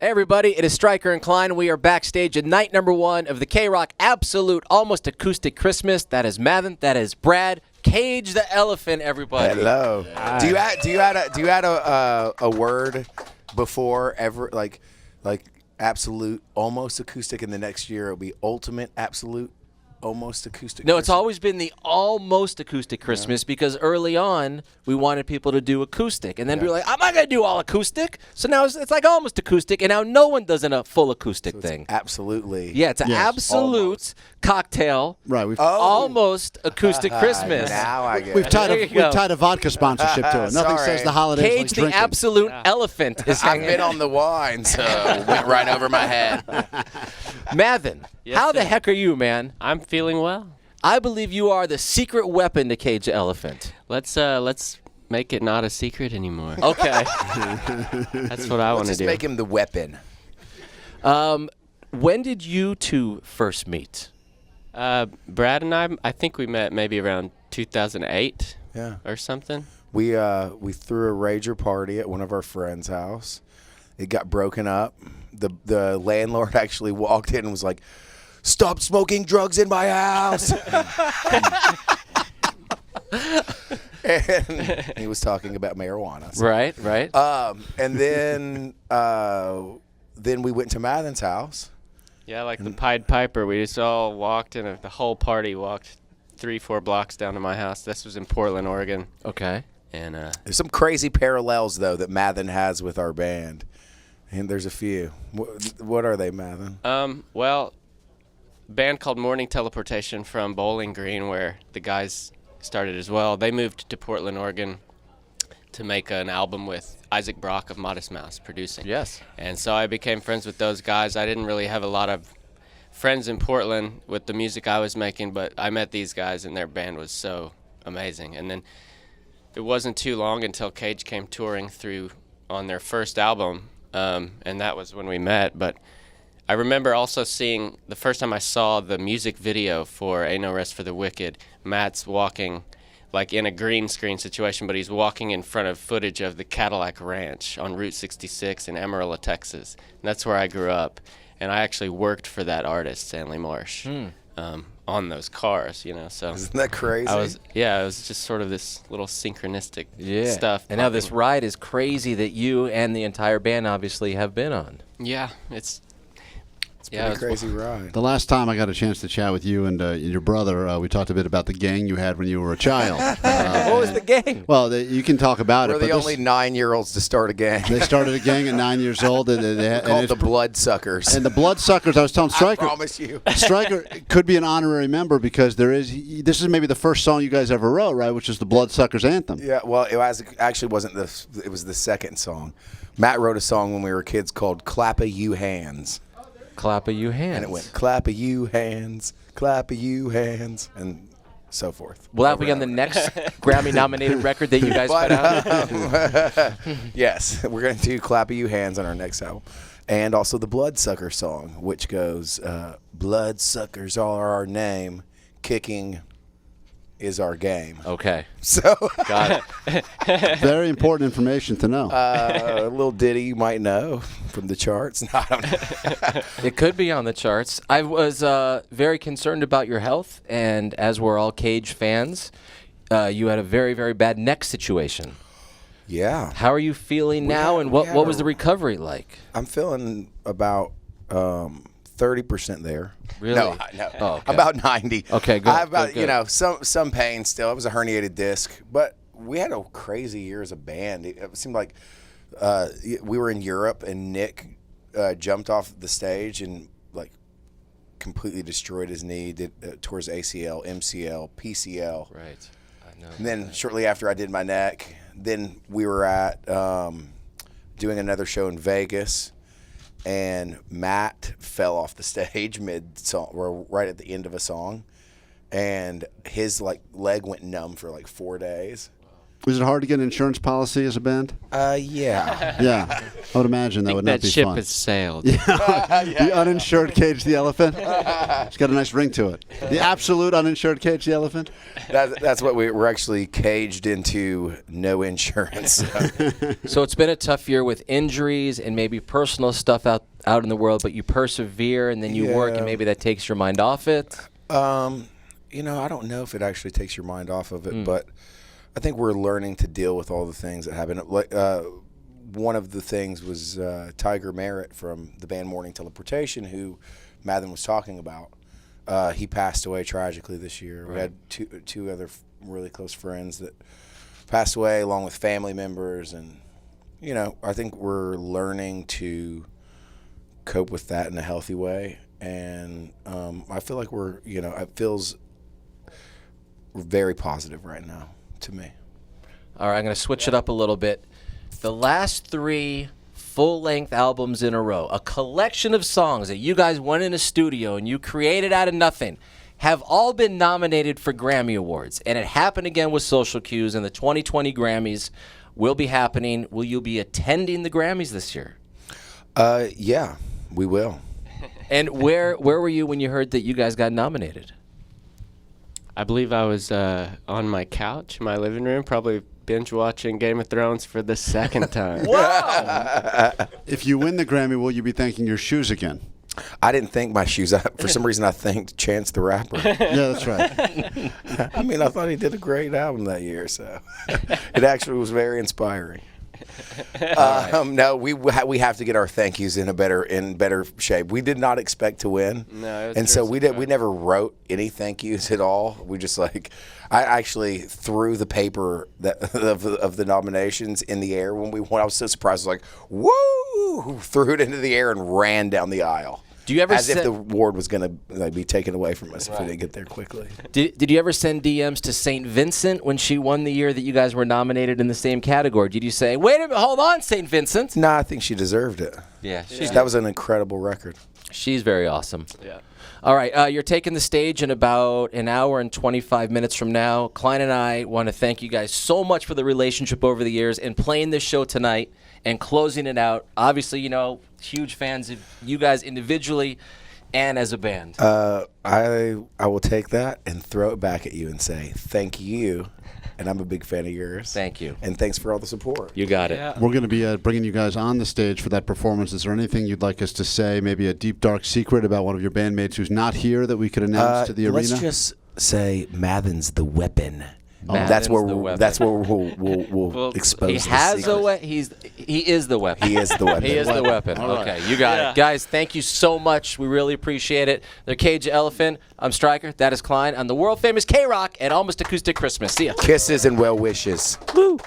Hey everybody, it is Stryker and Klein. We are backstage at night number 1 of the KROQ Absolute Almost Acoustic Christmas. That is Mathen. That is Brad. Cage the Elephant, everybody. Hello. Do you add a word before ever like absolute almost acoustic, and the next year it'll be ultimate absolute almost acoustic? No, it's always been the almost acoustic Christmas because early on we wanted people to do acoustic, and then we were like, I'm not going to do all acoustic. So now it's like almost acoustic, and now no one does a full acoustic thing. Absolutely. Yeah, it's an absolute almost cocktail. Right. Almost acoustic Christmas. Now I get We've it. tied a vodka sponsorship to it. Nothing says the holidays Cage like the drinking. Absolute Elephant is I've hanging. been on the wine, so it went right over my head. Mathen, how the heck are you, man? I'm feeling well. I believe you are the secret weapon to cage the elephant. Let's make it not a secret anymore. Okay. That's what I want to Just do. make him the weapon. When did you two first meet? Brad and I think we met maybe around 2008 or something. We threw a rager party at one of our friends' house. It got broken up. The landlord actually walked in and was like, "Stop smoking drugs in my house." And he was talking about marijuana. So. Right. And then we went to Mathen's house. Yeah, like the Pied Piper. We just all walked, and the whole party walked 3-4 blocks down to my house. This was in Portland, Oregon. Okay. And There's some crazy parallels though that Mathen has with our band. And there's a few. What are they, Mathen? well, a band called Morning Teleportation from Bowling Green, where the guys started as well. They moved to Portland, Oregon to make an album with Isaac Brock of Modest Mouse producing. Yes. And so I became friends with those guys. I didn't really have a lot of friends in Portland with the music I was making, but I met these guys, and their band was so amazing. And then it wasn't too long until Cage came touring through on their first album, and that was when we met. But I remember also seeing, the first time I saw the music video for Ain't No Rest for the Wicked, Matt's walking like in a green screen situation, but he's walking in front of footage of the Cadillac Ranch on Route 66 in Amarillo, Texas. And that's where I grew up. And I actually worked for that artist, Stanley Marsh, on those cars, so. Isn't that crazy? It was just sort of this little synchronistic stuff. And now this ride is crazy that you and the entire band obviously have been on. Yeah, it's been a crazy ride. The last time I got a chance to chat with you and your brother, we talked a bit about the gang you had when you were a child. What was the gang? Well, you can talk about We're it. the only 9-year-olds to start a gang. They started a gang at 9 years old. Called the Bloodsuckers. And the Bloodsuckers, I was telling Stryker. I promise you. Stryker could be an honorary member because this is maybe the first song you guys ever wrote, right? Which is the Bloodsuckers anthem. Yeah, well, actually wasn't it was the second song. Matt wrote a song when we were kids called Clap a You Hands. Clap a you hands. And it went, clap a you hands, and so forth. Will that be on the next Grammy nominated record that you guys put out? Yes, we're going to do Clap a You Hands on our next album. And also the Bloodsucker song, which goes, Bloodsuckers are our name, kicking is our game. Okay. So Got it. Very important information to know. a little ditty you might know from the charts. No, I don't know. It could be on the charts. I was very concerned about your health, and as we're all Cage fans, you had a very, very bad neck situation. Yeah. How are you feeling now, and what was the recovery like? I'm feeling about 30% there. Really? No. Oh, okay. About 90. Okay, good. I have about, good. some pain still. It was a herniated disc, but we had a crazy year as a band. It seemed like we were in Europe, and Nick jumped off the stage and like completely destroyed his knee, tore his ACL, MCL, PCL. Right. I know. And then shortly after I did my neck, then we were at doing another show in Vegas. And Matt fell off the stage mid-song, or right at the end of a song, and his leg went numb for 4 days. Was it hard to get an insurance policy as a band? Yeah. Yeah, I would imagine that would not That be ship fun. has sailed. The uninsured Cage the Elephant. It's got a nice ring to it. The absolute uninsured Cage the Elephant. That's what we're actually caged into. No insurance. So it's been a tough year with injuries and maybe personal stuff out in the world, but you persevere and then you work, and maybe that takes your mind off it. You know, I don't know if it actually takes your mind off of it, but I think we're learning to deal with all the things that happen. Like one of the things was Tiger Merritt from the band Morning Teleportation, who Mathen was talking about. He passed away tragically this year. Right. We had two other really close friends that passed away, along with family members, and you know, I think we're learning to cope with that in a healthy way. And I feel like it feels very positive right now to me. All right, I'm going to switch it up a little bit. The last 3 full-length albums in a row, a collection of songs that you guys went in a studio and you created out of nothing, have all been nominated for Grammy Awards. And it happened again with Social Cues, and the 2020 Grammys will be happening. Will you be attending the Grammys this year? Yeah, we will. And where were you when you heard that you guys got nominated? I believe I was on my couch in my living room, probably binge watching Game of Thrones for the second time. Wow! If you win the Grammy, will you be thanking your shoes again? I didn't think my shoes. For some reason, I thanked Chance the Rapper. Yeah, that's right. I mean, I thought he did a great album that year, so it actually was very inspiring. No, we have to get our thank yous in better shape. We did not expect to win, No, and so we never wrote any thank yous at all. We just I actually threw the paper of the nominations in the air when we won. I was so surprised. I was like, woo! Threw it into the air and ran down the aisle. Do you ever if the award was going to be taken away from us if we didn't get there quickly? Did you ever send DMs to St Vincent when she won the year that you guys were nominated in the same category? Did you say, wait a minute, hold on, St Vincent? No, I think she deserved it. Yeah, That was an incredible record. She's very awesome. Yeah. All right, you're taking the stage in about an hour and 25 minutes from now. Klein and I want to thank you guys so much for the relationship over the years and playing this show tonight and closing it out. Obviously, you know, huge fans of you guys individually and as a band. I will take that and throw it back at you and say thank you, and I'm a big fan of yours. Thank you. And thanks for all the support. You got it. Yeah. We're going to be bringing you guys on the stage for that performance. Is there anything you'd like us to say, maybe a deep, dark secret about one of your bandmates who's not here that we could announce to the arena? Let's just say Mathen's the weapon. Mathen's That's where the weapon. That's where we'll expose. He the has secret. a weapon. He is the weapon. He is the weapon. He is the weapon. All right. Okay, you got it. Guys, thank you so much. We really appreciate it. The Cage Elephant. I'm Stryker. That is Klein. On the world famous KROQ and Almost Acoustic Christmas. See ya. Kisses and well wishes. Woo.